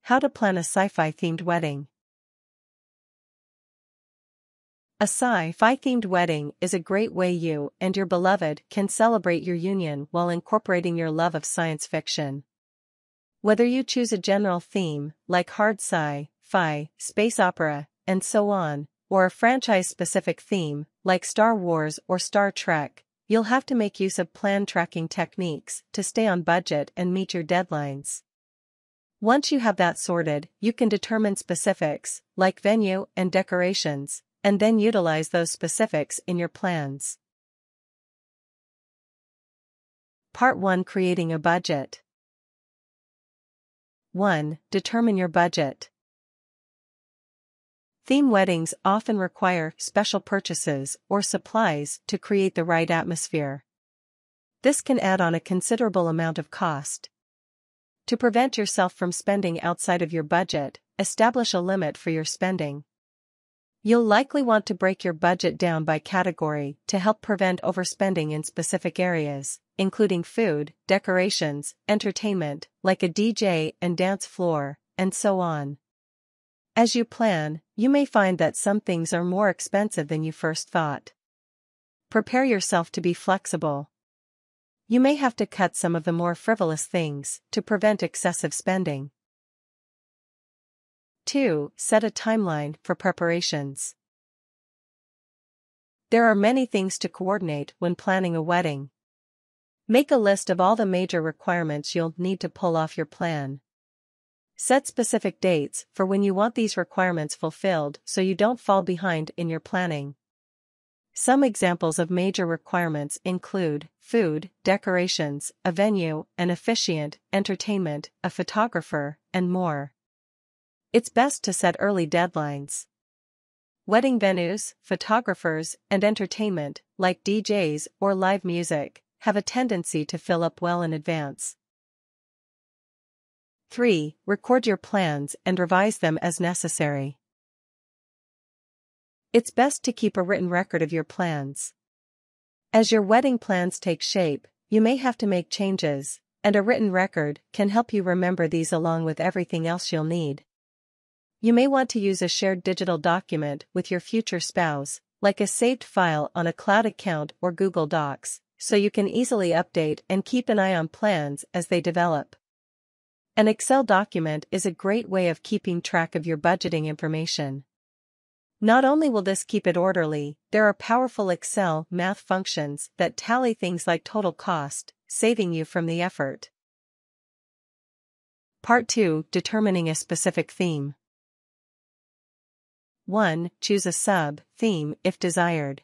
How to plan a sci-fi themed wedding. A sci-fi themed wedding is a great way you and your beloved can celebrate your union while incorporating your love of science fiction. Whether you choose a general theme, like hard sci-fi, space opera, and so on, or a franchise-specific theme, like Star Wars or Star Trek, you'll have to make use of plan tracking techniques to stay on budget and meet your deadlines. Once you have that sorted, you can determine specifics, like venue and decorations, and then utilize those specifics in your plans. Part 1: Creating a budget. 1. Determine your budget. Theme weddings often require special purchases or supplies to create the right atmosphere. This can add on a considerable amount of cost. To prevent yourself from spending outside of your budget, establish a limit for your spending. You'll likely want to break your budget down by category to help prevent overspending in specific areas, including food, decorations, entertainment, like a DJ and dance floor, and so on. As you plan, you may find that some things are more expensive than you first thought. Prepare yourself to be flexible. You may have to cut some of the more frivolous things to prevent excessive spending. 2. Set a timeline for preparations. There are many things to coordinate when planning a wedding. Make a list of all the major requirements you'll need to pull off your plan. Set specific dates for when you want these requirements fulfilled so you don't fall behind in your planning. Some examples of major requirements include food, decorations, a venue, an officiant, entertainment, a photographer, and more. It's best to set early deadlines. Wedding venues, photographers, and entertainment, like DJs or live music, have a tendency to fill up well in advance. 3. Record your plans and revise them as necessary. It's best to keep a written record of your plans. As your wedding plans take shape, you may have to make changes, and a written record can help you remember these along with everything else you'll need. You may want to use a shared digital document with your future spouse, like a saved file on a cloud account or Google Docs, so you can easily update and keep an eye on plans as they develop. An Excel document is a great way of keeping track of your budgeting information. Not only will this keep it orderly, there are powerful Excel math functions that tally things like total cost, saving you from the effort. Part 2: Determining a specific theme. 1. Choose a sub-theme if desired.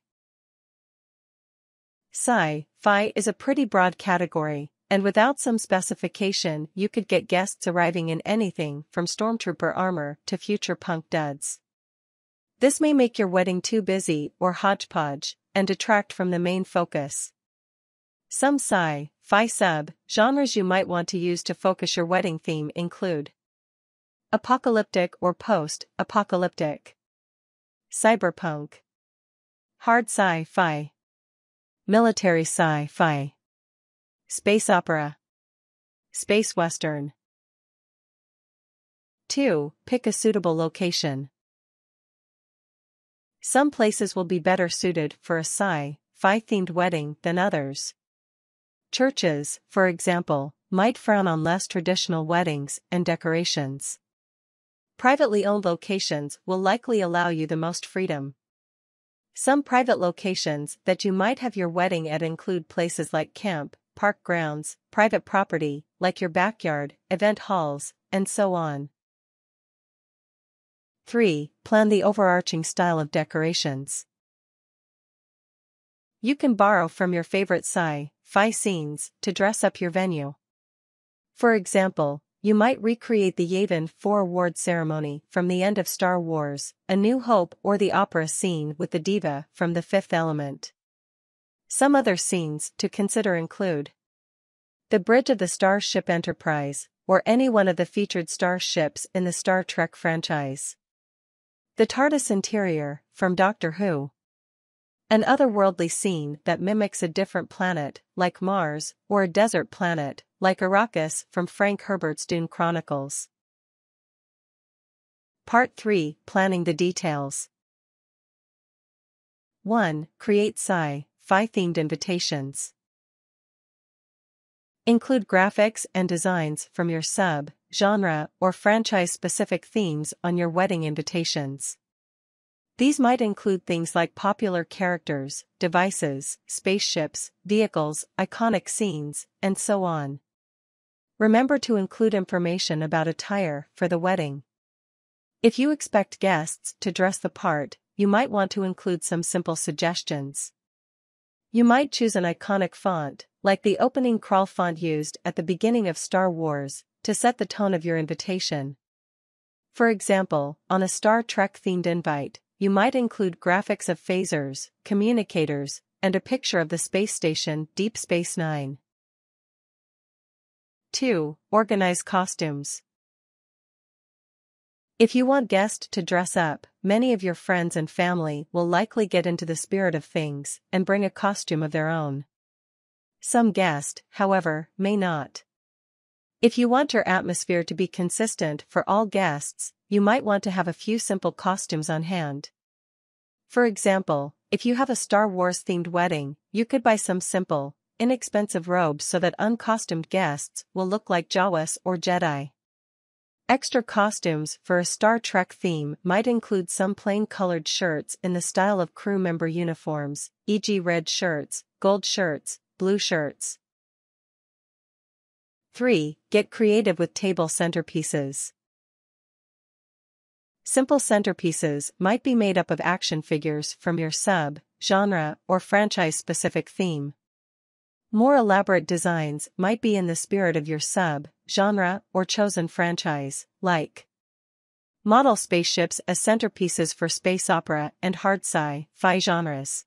Sci-fi is a pretty broad category, and without some specification you could get guests arriving in anything from stormtrooper armor to future punk duds. This may make your wedding too busy or hodgepodge, and detract from the main focus. Some sci-fi sub-genres you might want to use to focus your wedding theme include apocalyptic or post-apocalyptic, cyberpunk, hard sci-fi, military sci-fi, space opera, space western. 2. Pick a suitable location. Some places will be better suited for a sci-fi themed wedding than others. Churches, for example, might frown on less traditional weddings and decorations. Privately owned locations will likely allow you the most freedom. Some private locations that you might have your wedding at include places like camp, park grounds, private property, like your backyard, event halls, and so on. 3. Plan the overarching style of decorations. You can borrow from your favorite sci-fi scenes to dress up your venue. For example, you might recreate the Yavin 4 award ceremony from the end of Star Wars, A New Hope, or the opera scene with the diva from The Fifth Element. Some other scenes to consider include the bridge of the Starship Enterprise, or any one of the featured starships in the Star Trek franchise. The TARDIS interior, from Doctor Who. An otherworldly scene that mimics a different planet, like Mars, or a desert planet, like Arrakis from Frank Herbert's Dune Chronicles. Part 3. Planning the details. 1. Create Sci-Fi themed invitations. Include graphics and designs from your sub, genre, or franchise-specific themes on your wedding invitations. These might include things like popular characters, devices, spaceships, vehicles, iconic scenes, and so on. Remember to include information about attire for the wedding. If you expect guests to dress the part, you might want to include some simple suggestions. You might choose an iconic font, like the opening crawl font used at the beginning of Star Wars, to set the tone of your invitation. For example, on a Star Trek-themed invite, you might include graphics of phasers, communicators, and a picture of the space station Deep Space Nine. 2. Organize costumes. If you want guests to dress up, many of your friends and family will likely get into the spirit of things and bring a costume of their own. Some guests, however, may not. If you want your atmosphere to be consistent for all guests, you might want to have a few simple costumes on hand. For example, if you have a Star Wars-themed wedding, you could buy some simple, inexpensive robes so that uncostumed guests will look like Jawas or Jedi. Extra costumes for a Star Trek theme might include some plain-colored shirts in the style of crew member uniforms, e.g. red shirts, gold shirts, blue shirts. 3. Get creative with table centerpieces. Simple centerpieces might be made up of action figures from your sub, genre, or franchise-specific theme. More elaborate designs might be in the spirit of your sub, genre, or chosen franchise, like model spaceships as centerpieces for space opera and hard sci-fi genres.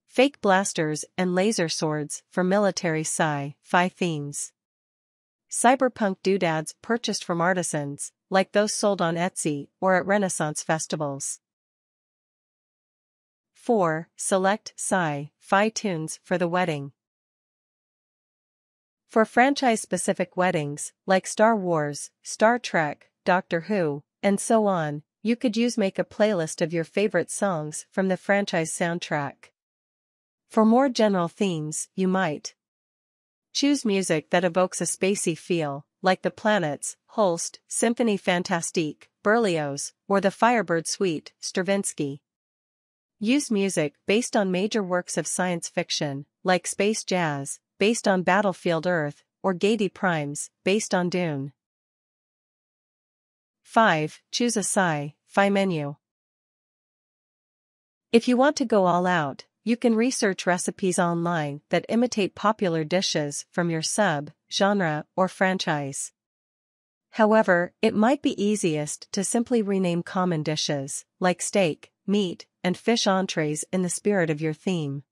Fake blasters and laser swords for military sci-fi themes. Cyberpunk doodads purchased from artisans, like those sold on Etsy or at Renaissance festivals. 4. Select sci-fi tunes for the wedding. For franchise-specific weddings, like Star Wars, Star Trek, Doctor Who, and so on, you could make a playlist of your favorite songs from the franchise soundtrack. For more general themes, you might choose music that evokes a spacey feel, like the Planets, Holst, Symphonie Fantastique, Berlioz, or the Firebird Suite, Stravinsky. Use music based on major works of science fiction, like Space Jazz, based on Battlefield Earth, or Gaiety Primes, based on Dune. 5. Choose a sci-fi menu. If you want to go all out, you can research recipes online that imitate popular dishes from your sub, genre, or franchise. However, it might be easiest to simply rename common dishes, like steak, meat, and fish entrees in the spirit of your theme.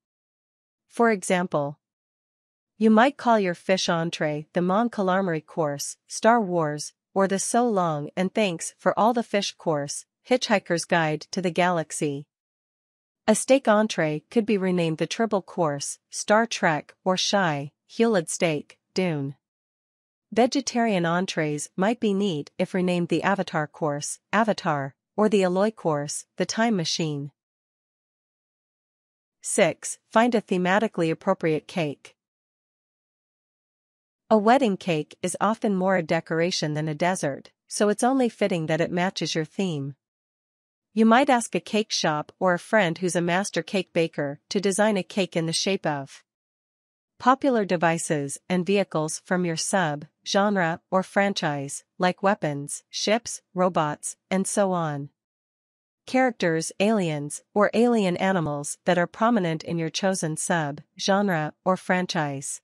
For example, you might call your fish entree the Mon Calamari course, Star Wars, or the So Long and Thanks for All the Fish course, Hitchhiker's Guide to the Galaxy. A steak entree could be renamed the Tribble course, Star Trek, or Shy, Hulud Steak, Dune. Vegetarian entrees might be neat if renamed the Avatar course, Avatar, or the Alloy course, the Time Machine. 6. Find a thematically appropriate cake. A wedding cake is often more a decoration than a dessert, so it's only fitting that it matches your theme. You might ask a cake shop or a friend who's a master cake baker to design a cake in the shape of popular devices and vehicles from your sub, genre, or franchise, like weapons, ships, robots, and so on. Characters, aliens, or alien animals that are prominent in your chosen sub, genre, or franchise.